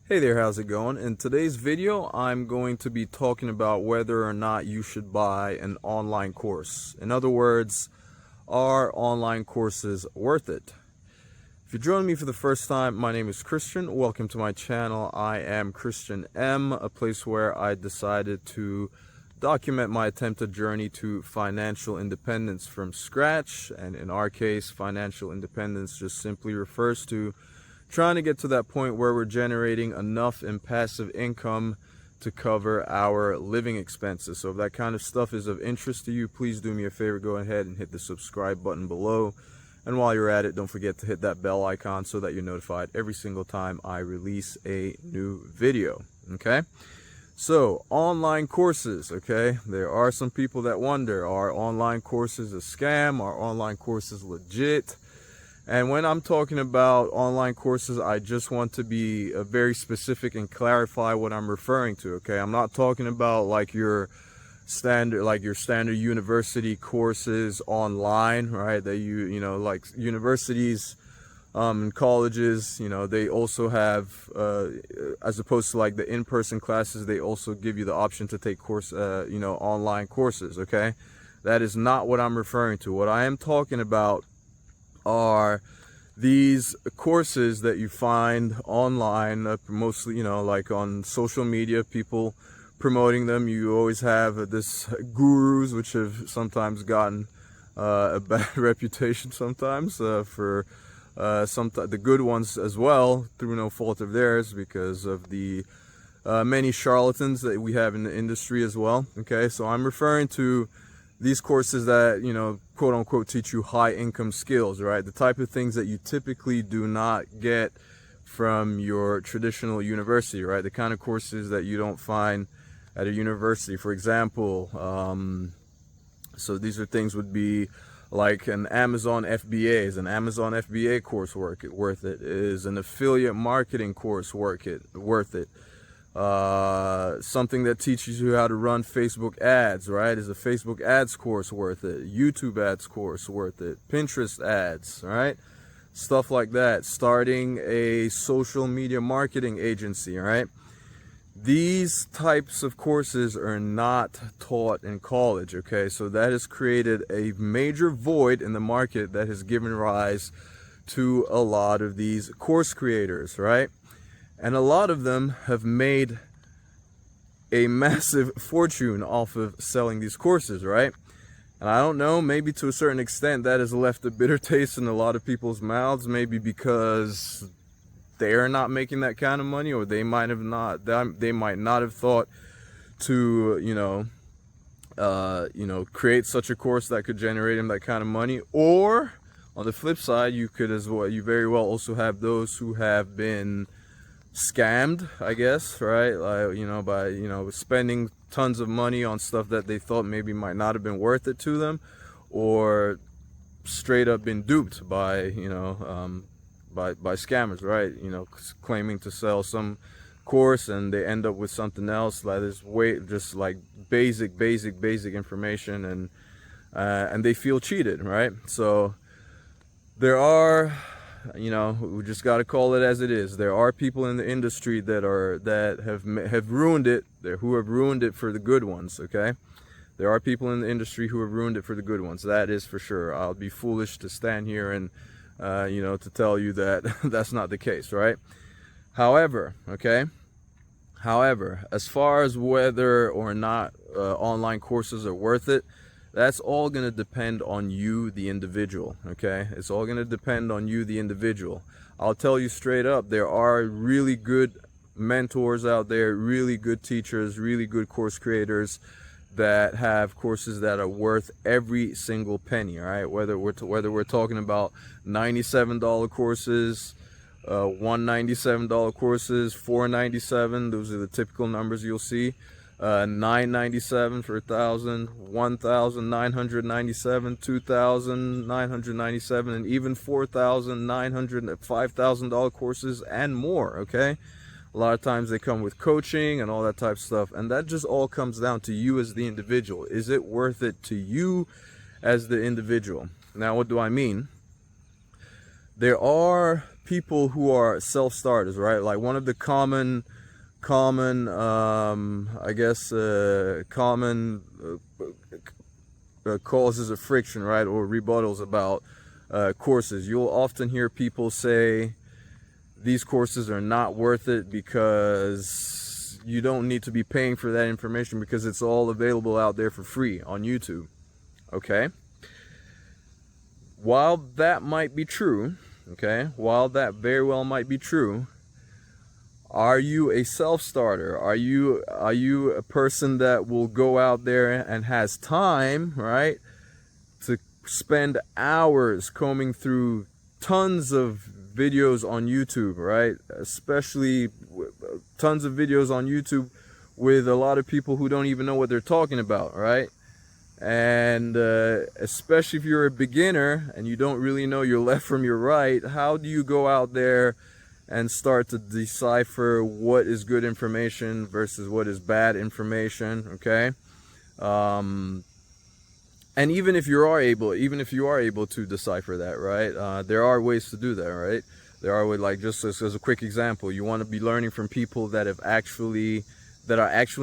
Hey there, how's it going? In today's video, I'm going to be talking about whether or not you should buy an online course. In other words, are online courses worth it? If you're joining me for the first time, my name is Christian. Welcome to my channel. I am Christian M, a place where I decided to document my attempted journey to financial independence from scratch. And in our case, financial independence just simply refers to trying to get to that point where we're generating enough in passive income to cover our living expenses. So if that kind of stuff is of interest to you, please do me a favor, go ahead and hit the subscribe button below. And while you're at it, don't forget to hit that bell icon so that you're notified every single time I release a new video. Okay? So, online courses, okay? There are some people that wonder, are online courses a scam? Are online courses legit? And when I'm talking about online courses, I just want to be very specific and clarify what I'm referring to, okay? I'm not talking about like your standard university courses online, right? That you know, like universities and colleges, you know, they also have, as opposed to like the in-person classes, they also give you the option to take online courses, okay? That is not what I'm referring to. What I am talking about are these courses that you find online, mostly, you know, like on social media, people promoting them. You always have this gurus, which have sometimes gotten a bad reputation sometimes for the good ones as well, through no fault of theirs, because of the many charlatans that we have in the industry as well. Okay, so I'm referring to these courses that, you know, quote unquote, teach you high income skills, right? The type of things that you typically do not get from your traditional university, right? The kind of courses that you don't find at a university. For example, so these are things would be like an Amazon FBA. Is an Amazon FBA course worth it? Is an affiliate marketing course worth it? Something that teaches you how to run Facebook ads, right? Is a Facebook ads course worth it? YouTube ads course worth it? Pinterest ads, right? Stuff like that. Starting a social media marketing agency, right? These types of courses are not taught in college, okay? So that has created a major void in the market that has given rise to a lot of these course creators, right? And a lot of them have made a massive fortune off of selling these courses, right? And I don't know, maybe to a certain extent that has left a bitter taste in a lot of people's mouths, maybe because they're not making that kind of money, or they might not have thought to, create such a course that could generate them that kind of money. Or on the flip side, you very well also have those who have been scammed, I guess, right? Like, by spending tons of money on stuff that they thought maybe might not have been worth it to them, or straight up been duped by by scammers, right? Claiming to sell some course and they end up with something else that is just like basic information, and they feel cheated, right? So there are, we just got to call it as it is. There are people in the industry that have ruined it, who have ruined it for the good ones, okay? There are people in the industry who have ruined it for the good ones. That is for sure. I'll be foolish to stand here and, to tell you that that's not the case, right? However, as far as whether or not online courses are worth it, that's all going to depend on you, the individual, okay? It's all going to depend on you, the individual. I'll tell you straight up, there are really good mentors out there, really good teachers, really good course creators that have courses that are worth every single penny, all right? Whether we're talking about $97 courses, $197 courses, $497, those are the typical numbers you'll see. $997 for 1,000, $1,997, $2,997, and even $4,900, $5,000 courses and more, okay? A lot of times they come with coaching and all that type of stuff, and that just all comes down to you as the individual. Is it worth it to you as the individual? Now, what do I mean? There are people who are self-starters, right? Like one of the common common causes of friction, right, or rebuttals about courses. You'll often hear people say these courses are not worth it because you don't need to be paying for that information because it's all available out there for free on YouTube. Okay? While that might be true, okay, while that very well might be true, are you a self-starter? Are you a person that will go out there and has time, right, to spend hours combing through tons of videos on YouTube, right? Especially tons of videos on YouTube with a lot of people who don't even know what they're talking about, right? And especially if you're a beginner and you don't really know your left from your right, how do you go out there and start to decipher what is good information versus what is bad information? Okay. And even if you are able to decipher that, right, there are ways to do that, right? There are ways, like, just as a quick example, you want to be learning from people that are actually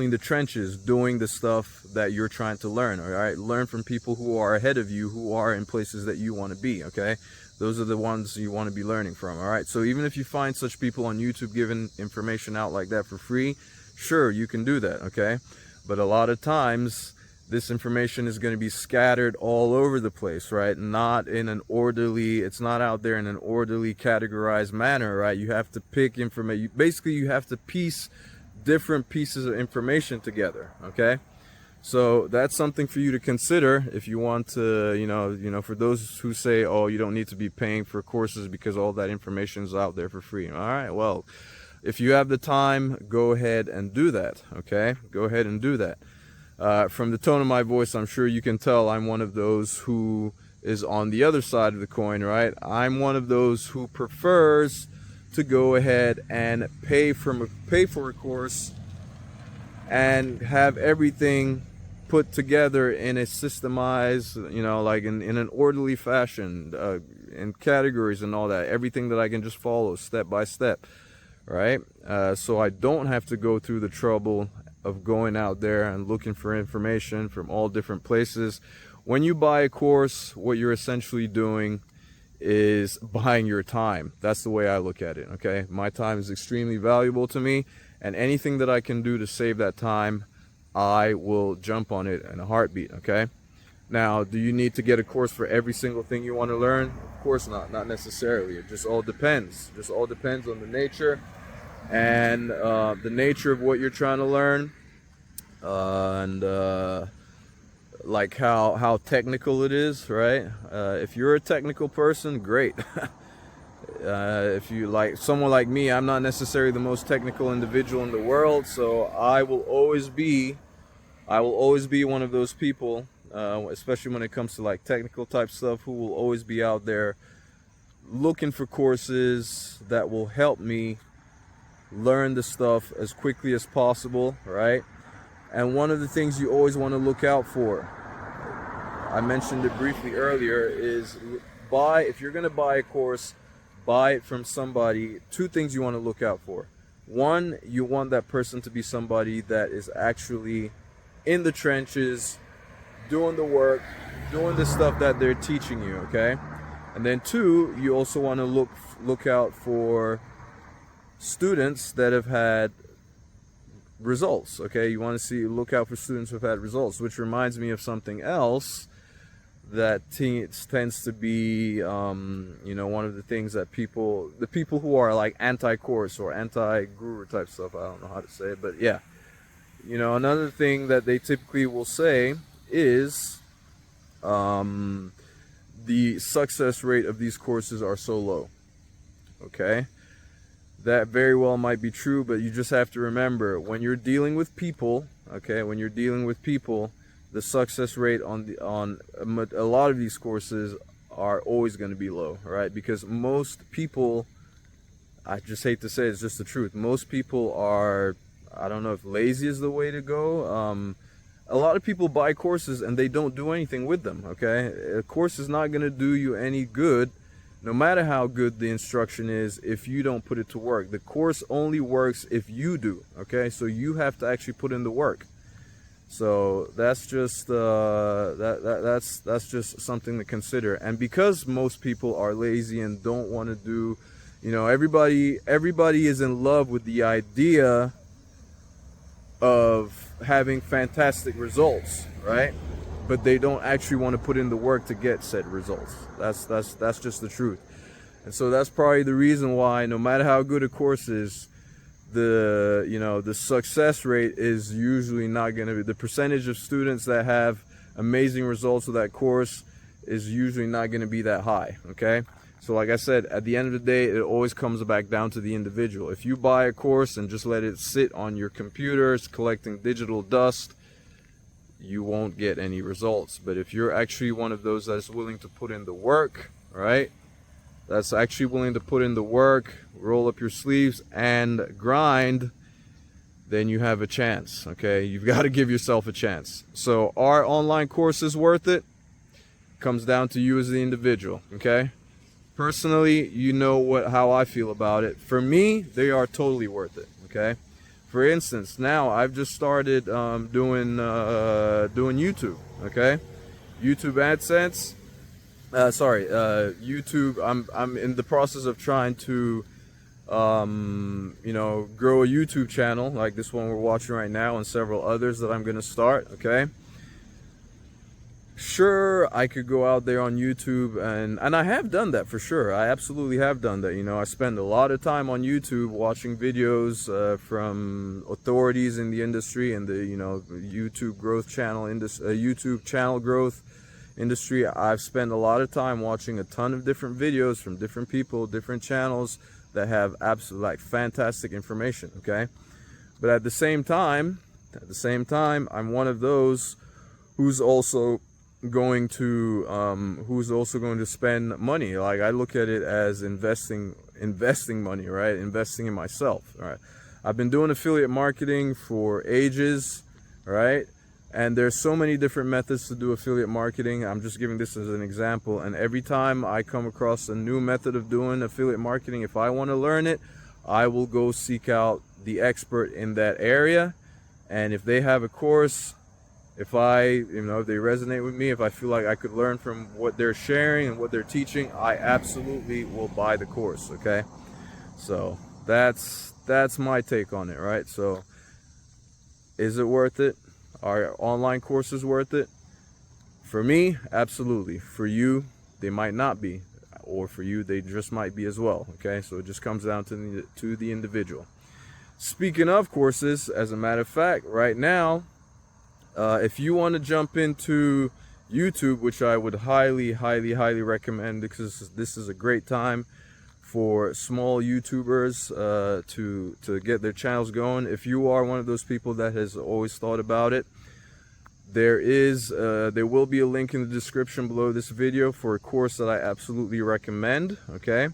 in the trenches doing the stuff that you're trying to learn. All right, learn from people who are ahead of you, who are in places that you want to be. Okay, those are the ones you want to be learning from. All right, so even if you find such people on YouTube giving information out like that for free, sure, you can do that. Okay, but a lot of times this information is going to be scattered all over the place, right? Not in an orderly, it's not out there in an orderly, categorized manner, right? You have to pick information. Basically, you have to piece different pieces of information together. Okay, so that's something for you to consider if you want to, for those who say, oh, you don't need to be paying for courses because all that information is out there for free. All right, well, if you have the time, go ahead and do that. Okay, go ahead and do that. From the tone of my voice, I'm sure you can tell I'm one of those who is on the other side of the coin, right? I'm one of those who prefers to go ahead and pay for a course and have everything put together in a systemized, like in an orderly fashion, in categories and all that, everything that I can just follow step by step, right? So I don't have to go through the trouble of going out there and looking for information from all different places. When you buy a course, what you're essentially doing is buying your time. That's the way I look at it. Okay, my time is extremely valuable to me, and anything that I can do to save that time, I will jump on it in a heartbeat. Okay, now, do you need to get a course for every single thing you want to learn? Of course not necessarily. It just all depends. Just all depends on the nature and the nature of what you're trying to learn, and like how technical it is, right? If you're a technical person, great. If you like someone like me, I'm not necessarily the most technical individual in the world, so I will always be one of those people, especially when it comes to like technical type stuff, who will always be out there looking for courses that will help me learn the stuff as quickly as possible, right? And one of the things you always want to look out for, I mentioned it briefly earlier, is if you're going to buy a course, buy it from somebody. Two things you want to look out for. One, you want that person to be somebody that is actually in the trenches, doing the work, doing the stuff that they're teaching you, okay? And then two, you also want to look out for students that have had results. Okay, you want to look out for students who have had results, which reminds me of something else that tends to be one of the things that the people who are like anti-course or anti-guru type stuff, I don't know how to say it, but yeah, another thing that they typically will say is the success rate of these courses are so low. Okay, that very well might be true, but you just have to remember, when you're dealing with people, okay, the success rate on a lot of these courses are always going to be low, right? Because most people, I just hate to say it's just the truth, most people are, I don't know if lazy is the way to go. A lot of people buy courses and they don't do anything with them, okay? A course is not going to do you any good no matter how good the instruction is, if you don't put it to work. The course only works if you do, okay? So you have to actually put in the work. So that's just that's just something to consider. And because most people are lazy and don't want to do, you know, everybody is in love with the idea of having fantastic results, right? But they don't actually want to put in the work to get said results. That's just the truth. And so that's probably the reason why, no matter how good a course is, the success rate is usually not going to be, the percentage of students that have amazing results with that course is usually not going to be that high. Okay, so like I said, at the end of the day, it always comes back down to the individual. If you buy a course and just let it sit on your computers collecting digital dust, you won't get any results. But if you're actually one of those that's willing to put in the work, right, that's actually willing to put in the work, roll up your sleeves and grind, then you have a chance. Okay, you've got to give yourself a chance. So our online course is worth it. Comes down to you as the individual. Okay, personally, you know how I feel about it. For me, they are totally worth it. Okay, for instance, now I've just started doing YouTube. Okay, YouTube AdSense. YouTube. I'm in the process of trying to grow a YouTube channel like this one we're watching right now, and several others that I'm gonna start. Okay, sure, I could go out there on YouTube, and I have done that for sure. I absolutely have done that. You know, I spend a lot of time on YouTube watching videos from authorities in the industry and the YouTube growth channel YouTube channel growth industry. I've spent a lot of time watching a ton of different videos from different people, different channels that have absolutely fantastic information. Okay, but at the same time, I'm one of those who's also going to spend money. Like, I look at it as investing money, right? Investing in myself. All right, I've been doing affiliate marketing for ages, right? And there's so many different methods to do affiliate marketing. I'm just giving this as an example. And every time I come across a new method of doing affiliate marketing, if I want to learn it, I will go seek out the expert in that area. And if they have a course, if they resonate with me, if I feel like I could learn from what they're sharing and what they're teaching, I absolutely will buy the course. Okay, so that's my take on it, right? So is it worth it? Are online courses worth it? For me, absolutely. For you, they might not be, or for you, they just might be as well. Okay, so it just comes down to the individual. Speaking of courses, as a matter of fact, right now, if you want to jump into YouTube, which I would highly recommend, because this is a great time for small YouTubers to get their channels going. If you are one of those people that has always thought about it, there will be a link in the description below this video for a course that I absolutely recommend. Okay,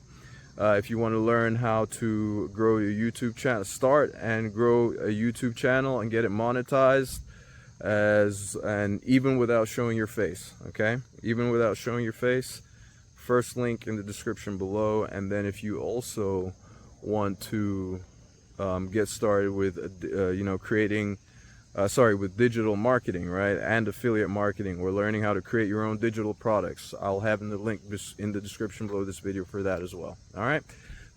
if you want to learn how to grow your YouTube channel, start and grow a YouTube channel and get it monetized, and even without showing your face. Okay, even without showing your face. First link in the description below. And then if you also want to get started with with digital marketing, right, and affiliate marketing, or learning how to create your own digital products, I'll have the link in the description below this video for that as well. All right,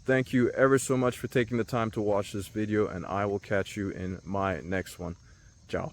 thank you ever so much for taking the time to watch this video, and I will catch you in my next one. Ciao.